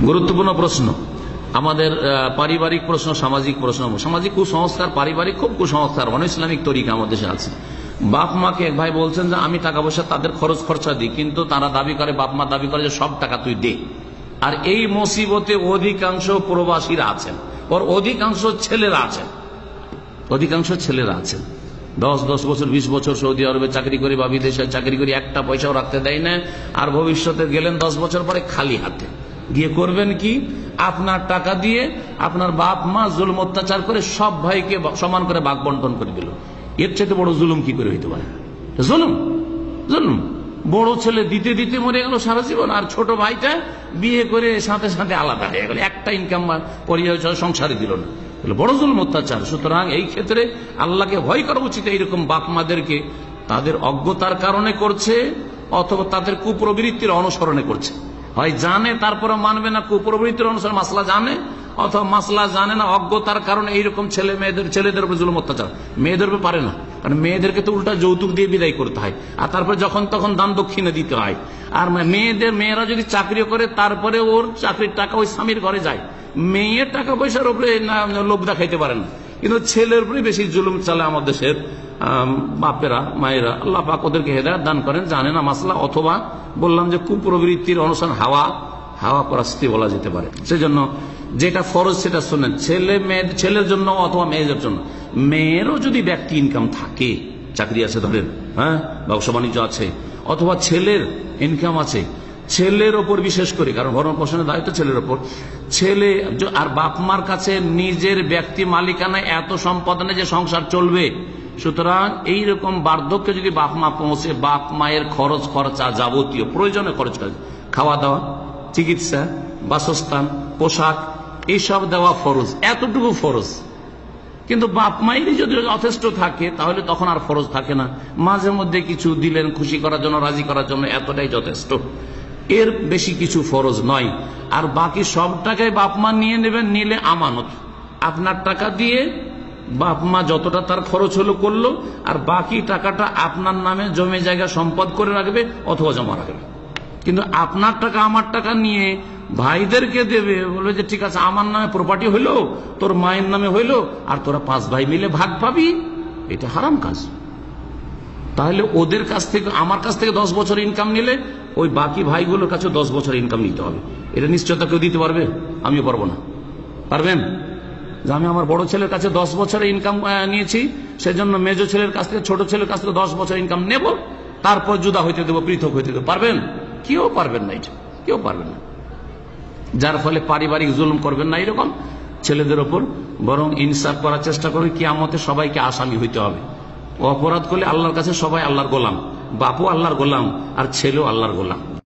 গুরুত্বপূর্ণ প্রশ্ন আমাদের, পারিবারিক প্রশ্ন, সামাজিক প্রশ্ন। সামাজিক কুসংস্কার, পারিবারিক খুব কুসংস্কার, অনইসলামিক তরিকা আমাদের দেশে আছে। বাপ মাকে এক ভাই বলছেন যে আমি টাকা পয়সা তাদের খরচ খরচা দিই, কিন্তু তারা দাবি করে, বাপ মা দাবি করে যে সব টাকা তুই দে। আর এই মুসিবতে অধিকাংশ প্রবাসীরা আছেন, ওর অধিকাংশ ছেলেরা আছেন, অধিকাংশ ছেলেরা আছেন 10 বছর 20 বছর সৌদি আরবে চাকরি করে বা বিদেশে চাকরি করে একটা পয়সাও রাখতে দেয় না। আর ভবিষ্যতে গেলেন 10 বছর পরে খালি হাতে গিয়ে করবেন কি? আপনার টাকা দিয়ে আপনার বাপ মা জুলুম অত্যাচার করে সব ভাইকে সমান করে ভাগ বন্টন করে দিল। এর চেয়ে বড় জুলুম কি করে হইতে পারে? জুলুম, জুলুম। বড় ছেলে দিতে দিতে মরে গেল সারা জীবন, আর ছোট ভাইটা বিয়ে করে সাথে সাথে আলাদা হয়ে গেল, একটা ইনকাম পরিচয় সংসারে দিল না, বড় জুলুম অত্যাচার। সুতরাং এই ক্ষেত্রে আল্লাহকে ভয় করা উচিত। এইরকম বাপ মাদেরকে তাদের অজ্ঞতার কারণে করছে, অথবা তাদের কুপ্রবৃত্তির অনুসরণে করছে। হয় জানে তারপরে মানবে না, কুপ্রবৃত্তির অনুসরণ, মাসলা জানে, অথবা মাসলা জানে না, অজ্ঞতার কারণে এইরকম ছেলেদের উপর জুলুম অত্যাচার। মেয়েদের উপর পারে না, কারণ মেয়েদেরকে তো উল্টা যৌতুক দিয়ে বিদায় করতে হয়, আর তারপরে যখন তখন দান দক্ষিণে দিতে হয়। আর মেয়েরা যদি চাকরি করে তারপরে ওর চাকরির টাকা ওই স্বামীর ঘরে যায়। মেয়ের টাকা পয়সার উপরে লোভ দেখাইতে পারে না, কিন্তু ছেলের উপরে বেশি জুলুম চালে আমাদের দেশের বাপেরা মায়েরা। আল্লাহ পাক ওদেরকে হেদায়েত দান করেন, জানে না মাসলা, অথবা বললাম যে কুপ্রবৃত্তির অনুসরণ, হাওয়া পরাস্তি বলা যেতে পারে। সেজন্য যেটা ফরজ সেটা শোনেন, ছেলের জন্য অথবা মেয়েদের জন্য। মেয়েরও যদি ব্যক্তি ইনকাম থাকে, চাকরি আছে ধরেন, হ্যাঁ, ব্যবসা বাণিজ্য আছে, অথবা ছেলের ইনকাম আছে, ছেলের ওপর বিশেষ করে, কারণ ভরণ পোষণের দায়িত্ব ছেলের ওপর। ছেলে আর বাপ মার কাছে নিজের ব্যক্তি মালিকানায় এত সম্পদ নেই যে সংসার চলবে। সুতরাং এইরকম বার্ধক্যে যদি বাপ মা পৌঁছে, বাপ মায়ের খরচ খরচা যাবতীয় প্রয়োজনে খরচ করে, খাওয়া দাওয়া, চিকিৎসা, বাসস্থান, পোশাক, এইসব দেওয়া ফরজ, এতটুকু ফরজ। কিন্তু বাপ মায়েরই যদি যথেষ্ট থাকে তাহলে তখন আর ফরজ থাকে না। মাঝে মধ্যে কিছু দিলেন খুশি করার জন্য, রাজি করার জন্য, এতটাই যথেষ্ট, এর বেশি কিছু ফরজ নয়। আর বাকি সব টাকায় বাপ মা নিয়ে নেবেন, নিলে আমানত। আপনার টাকা দিয়ে বাপ মা যতটা তার খরচ হলো করলো, আর বাকি টাকাটা আপনার নামে জমি জায়গা সম্পদ করে রাখবে অথবা জমা রাখবে। কিন্তু আপনার টাকা আমার টাকা নিয়ে ভাইদেরকে দেবে, বলবে যে ঠিক আছে আমার নামে প্রপার্টি হইলো, তোর মায়ের নামে হইলো, আর তোরা 5 ভাই মিলে ভাগ পাবি, এটা হারাম কাজ। তাহলে ওদের কাছ থেকে, আমার কাছ থেকে 10 বছর ইনকাম নিলে ওই বাকি ভাইগুলোর কাছে 10 বছর ইনকাম নিতে হবে। এটা নিশ্চয়তা কেউ দিতে পারবে? আমিও পারবো না। পারবেন? যে আমি আমার বড় ছেলের কাছে 10 বছরের ইনকাম নিয়েছি, সেজন্য মেজো ছেলের কাছ থেকে, ছোট ছেলের কাছ থেকে 10 বছর ইনকাম নেব, তারপর জুদা হইতে দেবো, পৃথক হইতে দেবো? পারবেন? কেউ পারবেন না, এটা কেউ পারবেন না। যার ফলে পারিবারিক জুলুম করবেন না এরকম ছেলেদের ওপর, বরং ইনসাফ করার চেষ্টা করবেন। কিয়ামতে সবাইকে আসামি হইতে হবে। অপরাধ করলে আল্লাহর কাছে সবাই আল্লাহর গোলাম, বাপও আল্লাহর গোলাম আর ছেলেও আল্লাহর গোলাম।